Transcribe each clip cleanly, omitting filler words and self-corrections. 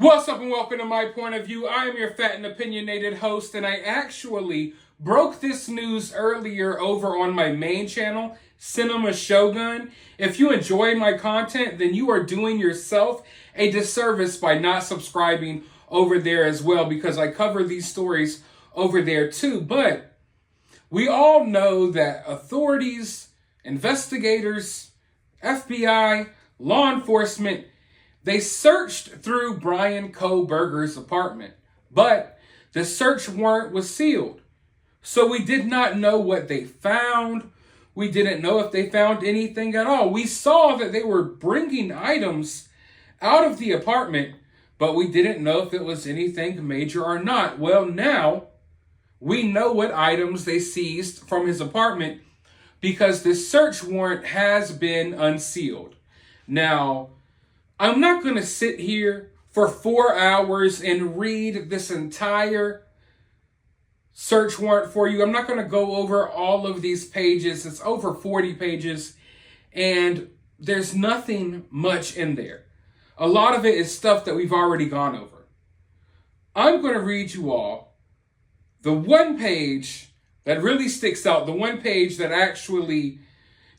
What's up and welcome to My Point of View. I am your fat and opinionated host, and I actually broke this news earlier over on my main channel, Cinema Shogun. If you enjoy my content, then you are doing yourself a disservice by not subscribing over there as well, because I cover these stories over there too. But we all know that authorities, investigators, FBI, law enforcement, they searched through Bryan Kohberger's apartment, but the search warrant was sealed. So we did not know what they found. We didn't know if they found anything at all. We saw that they were bringing items out of the apartment, but we didn't know if it was anything major or not. Well, now we know what items they seized from his apartment because the search warrant has been unsealed. Now, I'm not going to sit here for 4 hours and read this entire search warrant for you. I'm not going to go over all of these pages. It's over 40 pages, and there's nothing much in there. A lot of it is stuff that we've already gone over. I'm going to read you all the one page that really sticks out, the one page that actually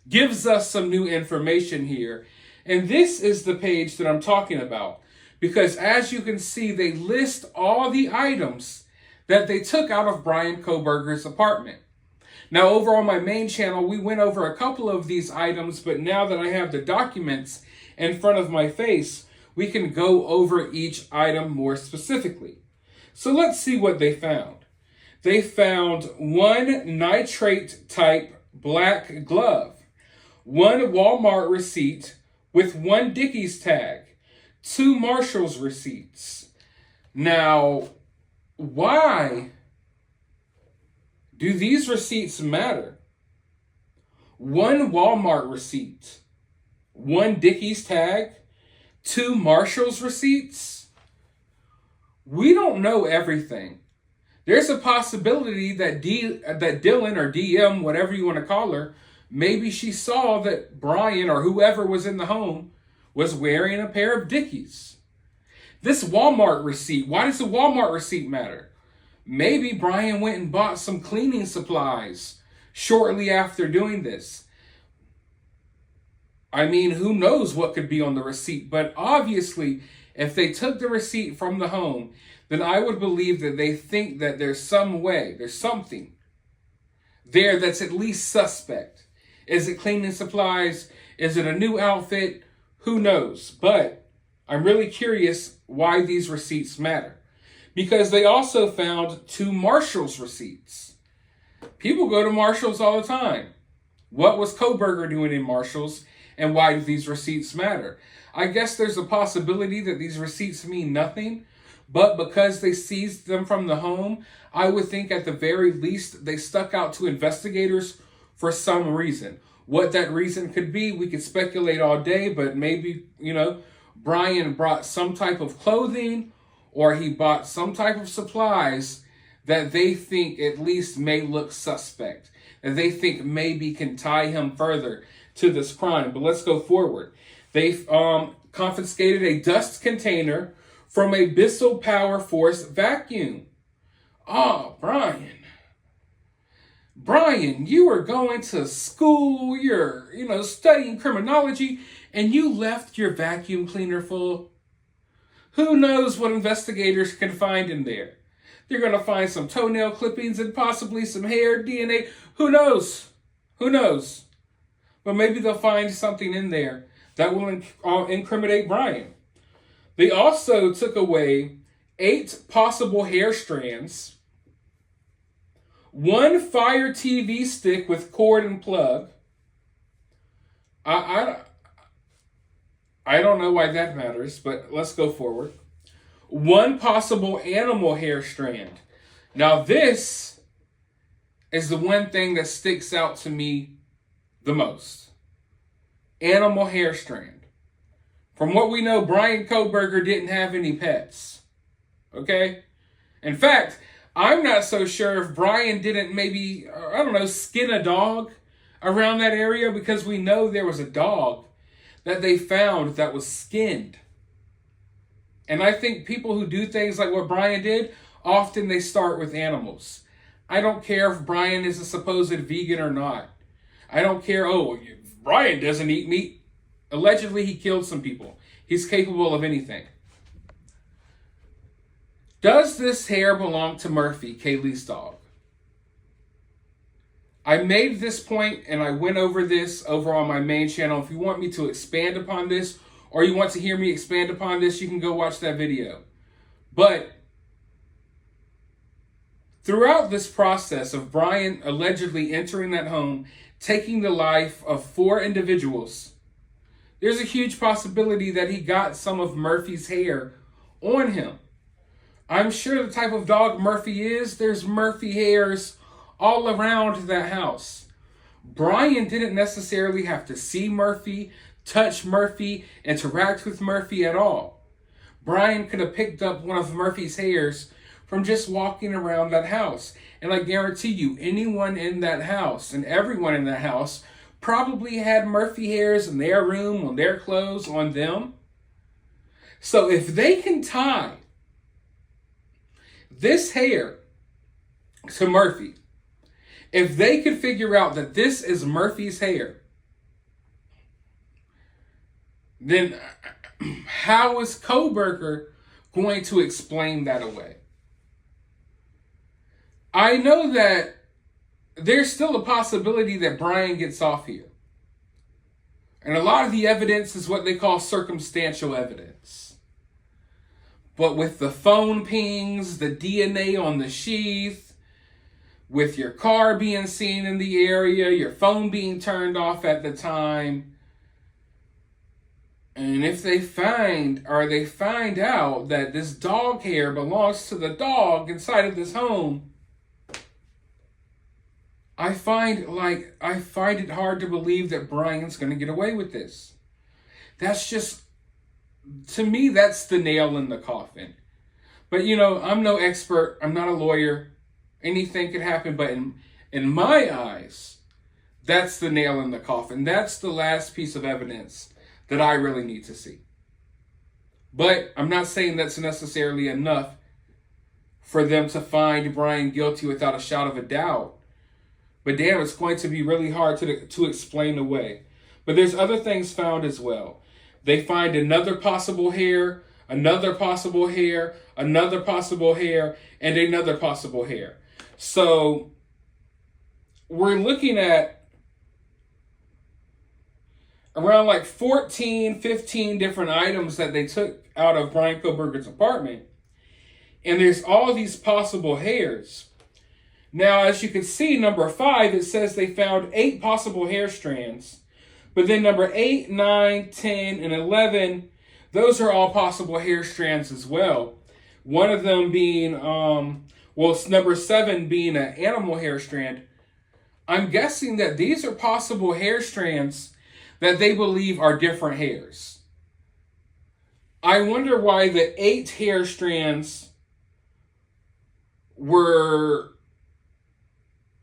gives us some new information here. And this is the page that I'm talking about, because as you can see, they list all the items that they took out of Bryan Kohberger's apartment. Now, over on my main channel, we went over a couple of these items, but now that I have the documents in front of my face, we can go over each item more specifically. So let's see what they found. They found one nitrate type black glove, one Walmart receipt with one Dickies tag, 2 Marshall's receipts. Now, why do these receipts matter? 1 Walmart receipt, 1 Dickies tag, 2 Marshall's receipts? We don't know everything. There's a possibility that Dylan or DM, whatever you want to call her, maybe she saw that Bryan or whoever was in the home was wearing a pair of Dickies. This Walmart receipt, why does the Walmart receipt matter? Maybe Bryan went and bought some cleaning supplies shortly after doing this. I mean, who knows what could be on the receipt, but obviously, if they took the receipt from the home, then I would believe that they think that there's something there that's at least suspect. Is it cleaning supplies? Is it a new outfit? Who knows? But I'm really curious why these receipts matter. Because they also found 2 Marshall's receipts. People go to Marshall's all the time. What was Kohberger doing in Marshall's, and why do these receipts matter? I guess there's a possibility that these receipts mean nothing, but because they seized them from the home, I would think at the very least they stuck out to investigators for some reason. What that reason could be, we could speculate all day, but maybe, Bryan brought some type of clothing or he bought some type of supplies that they think at least may look suspect, that they think maybe can tie him further to this crime. But let's go forward. They confiscated a dust container from a Bissell Power Force vacuum. Oh, Bryan, you were going to school, you're, studying criminology, and you left your vacuum cleaner full. Who knows what investigators can find in there? They're going to find some toenail clippings and possibly some hair, DNA. Who knows? But maybe they'll find something in there that will incriminate Bryan. They also took away 8 possible hair strands, 1 Fire TV stick with cord and plug. I don't know why that matters, but let's go forward. 1 possible animal hair strand. Now this is the one thing that sticks out to me the most. Animal hair strand. From what we know, Bryan Kohberger didn't have any pets. Okay? In fact, I'm not so sure if Bryan didn't maybe, skin a dog around that area, because we know there was a dog that they found that was skinned. And I think people who do things like what Bryan did, often they start with animals. I don't care if Bryan is a supposed vegan or not. I don't care, oh, Bryan doesn't eat meat. Allegedly, he killed some people. He's capable of anything. Does this hair belong to Murphy, Kaylee's dog? I made this point and I went over this over on my main channel. If you want me to expand upon this or you want to hear me expand upon this, you can go watch that video. But throughout this process of Bryan allegedly entering that home, taking the life of 4 individuals, there's a huge possibility that he got some of Murphy's hair on him. I'm sure the type of dog Murphy is, there's Murphy hairs all around that house. Bryan didn't necessarily have to see Murphy, touch Murphy, interact with Murphy at all. Bryan could have picked up one of Murphy's hairs from just walking around that house. And I guarantee you, anyone in that house and everyone in that house probably had Murphy hairs in their room, on their clothes, on them. So if they can tie this hair to Murphy, if they could figure out that this is Murphy's hair, then how is Kohberger going to explain that away? I know that there's still a possibility that Bryan gets off here. And a lot of the evidence is what they call circumstantial evidence. But with the phone pings, the DNA on the sheath, with your car being seen in the area, your phone being turned off at the time, and if they find out that this dog hair belongs to the dog inside of this home, I find it hard to believe that Bryan's going to get away with this. That's just, to me, that's the nail in the coffin. But I'm no expert. I'm not a lawyer. Anything could happen, but in my eyes, that's the nail in the coffin. That's the last piece of evidence that I really need to see. But I'm not saying that's necessarily enough for them to find Bryan guilty without a shadow of a doubt. But damn, it's going to be really hard to explain away. But there's other things found as well. They find another possible hair, another possible hair, another possible hair, and another possible hair. So we're looking at around like 14, 15 different items that they took out of Bryan Kohberger's apartment. And there's all these possible hairs. Now, as you can see, number 5, it says they found 8 possible hair strands. But then number 8, 9, 10, and 11, those are all possible hair strands as well. One of them being, number 7 being an animal hair strand. I'm guessing that these are possible hair strands that they believe are different hairs. I wonder why the 8 hair strands were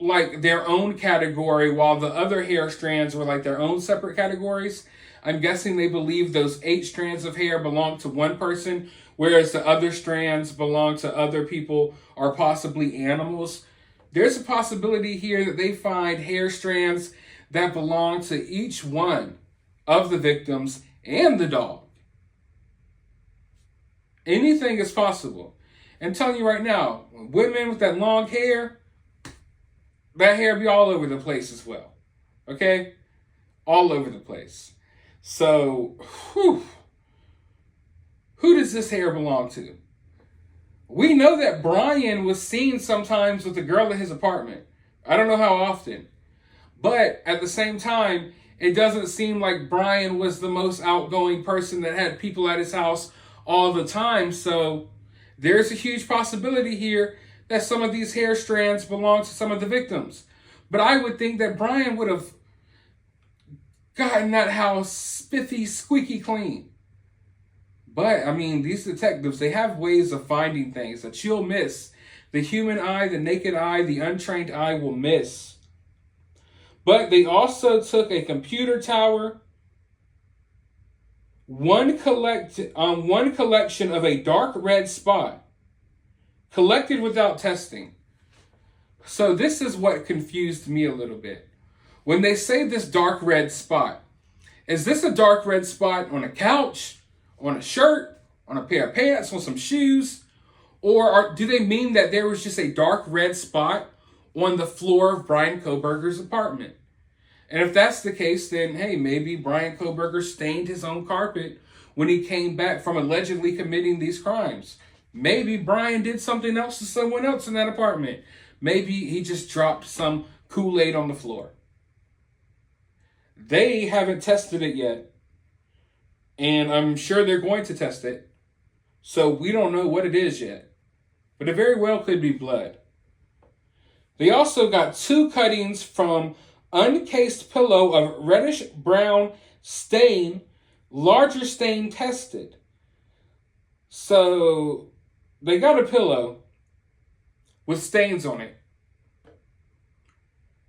like their own category while the other hair strands were like their own separate categories. I'm guessing they believe those 8 strands of hair belong to one person, whereas the other strands belong to other people or possibly animals. There's a possibility here that they find hair strands that belong to each one of the victims and the dog. Anything is possible. I'm telling you right now, women with that long hair, that hair be all over the place as well. Okay? All over the place. So, who does this hair belong to? We know that Bryan was seen sometimes with a girl in his apartment. I don't know how often. But at the same time, it doesn't seem like Bryan was the most outgoing person that had people at his house all the time. So there's a huge possibility here that some of these hair strands belong to some of the victims. But I would think that Bryan would have gotten that house spiffy, squeaky clean. But, I mean, these detectives, they have ways of finding things that you'll miss. The human eye, the naked eye, the untrained eye will miss. But they also took a computer tower, one collection of a dark red spot collected without testing. So this is what confused me a little bit. When they say this dark red spot, is this a dark red spot on a couch, on a shirt, on a pair of pants, on some shoes? Or do they mean that there was just a dark red spot on the floor of Bryan Kohberger's apartment? And if that's the case, then hey, maybe Bryan Kohberger stained his own carpet when he came back from allegedly committing these crimes. Maybe Bryan did something else to someone else in that apartment. Maybe he just dropped some Kool-Aid on the floor. They haven't tested it yet, and I'm sure they're going to test it. So we don't know what it is yet, but it very well could be blood. They also got 2 cuttings from uncased pillow of reddish brown stain, larger stain tested. So they got a pillow with stains on it.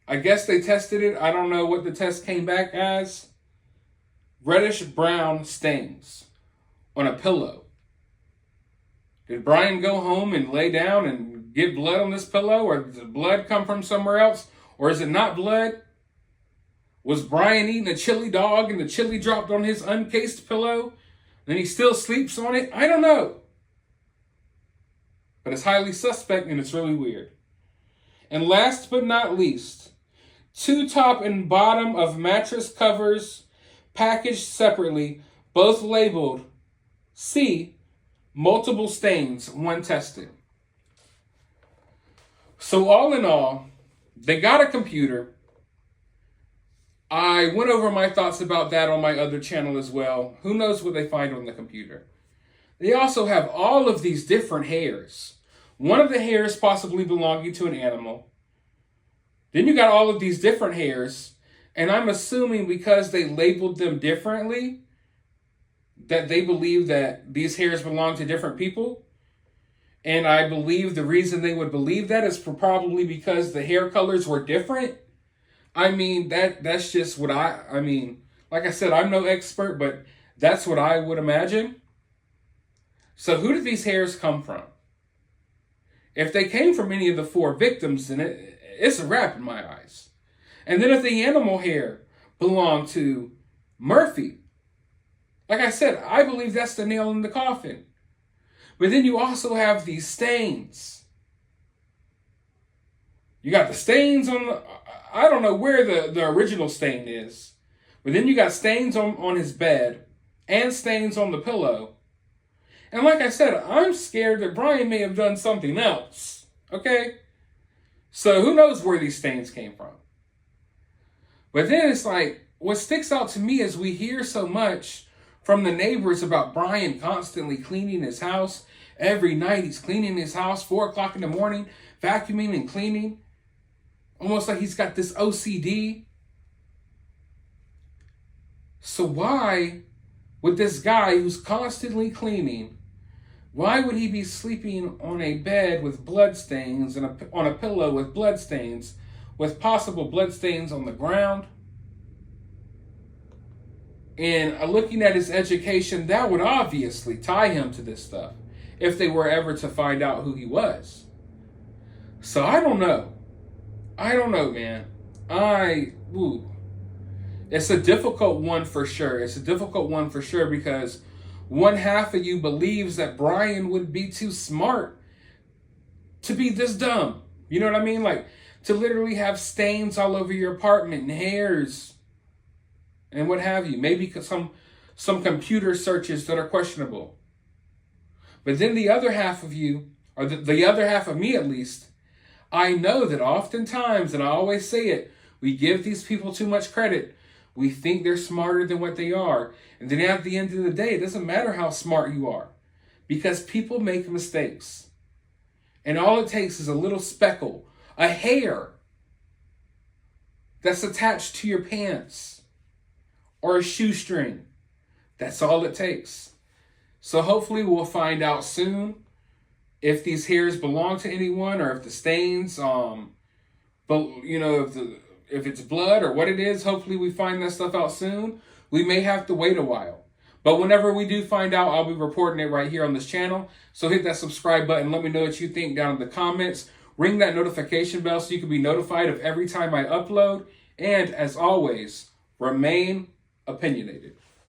I guess they tested it. I don't know what the test came back as. Reddish brown stains on a pillow. Did Bryan go home and lay down and get blood on this pillow? Or did the blood come from somewhere else? Or is it not blood? Was Bryan eating a chili dog and the chili dropped on his uncased pillow? And he still sleeps on it? I don't know. But it's highly suspect and it's really weird. And last but not least, 2 top and bottom of mattress covers packaged separately, both labeled C, multiple stains, 1 tested. So all in all, they got a computer. I went over my thoughts about that on my other channel as well. Who knows what they find on the computer? They also have all of these different hairs. One of the hairs possibly belonging to an animal. Then you got all of these different hairs, and I'm assuming because they labeled them differently, that they believe that these hairs belong to different people. And I believe the reason they would believe that is probably because the hair colors were different. I mean, that's just what I mean, like I said, I'm no expert, but that's what I would imagine. So who did these hairs come from? If they came from any of the 4 victims, then it's a wrap in my eyes. And then if the animal hair belonged to Murphy, like I said, I believe that's the nail in the coffin. But then you also have these stains. You got the stains on the, I don't know where the original stain is. But then you got stains on his bed and stains on the pillow. And like I said, I'm scared that Bryan may have done something else. Okay? So who knows where these stains came from? But then it's like, what sticks out to me is we hear so much from the neighbors about Bryan constantly cleaning his house. Every night he's cleaning his house, 4 o'clock in the morning, vacuuming and cleaning. Almost like he's got this OCD. So why would this guy who's constantly cleaning, why would he be sleeping on a bed with bloodstains and on a pillow with bloodstains, with possible bloodstains on the ground? And looking at his education, that would obviously tie him to this stuff if they were ever to find out who he was. So I don't know. I don't know, man. It's a difficult one for sure. It's a difficult one for sure because one half of you believes that Bryan would be too smart to be this dumb. You know what I mean? Like, to literally have stains all over your apartment and hairs and what have you. Maybe some computer searches that are questionable. But then the other half of you, or the other half of me at least, I know that oftentimes, and I always say it, we give these people too much credit. We think they're smarter than what they are. And then at the end of the day, it doesn't matter how smart you are, because people make mistakes. And all it takes is a little speckle, a hair that's attached to your pants or a shoestring. That's all it takes. So hopefully we'll find out soon if these hairs belong to anyone, or if the stains, if it's blood or what it is. Hopefully we find that stuff out soon. We may have to wait a while. But whenever we do find out, I'll be reporting it right here on this channel. So hit that subscribe button. Let me know what you think down in the comments. Ring that notification bell so you can be notified of every time I upload. And as always, remain opinionated.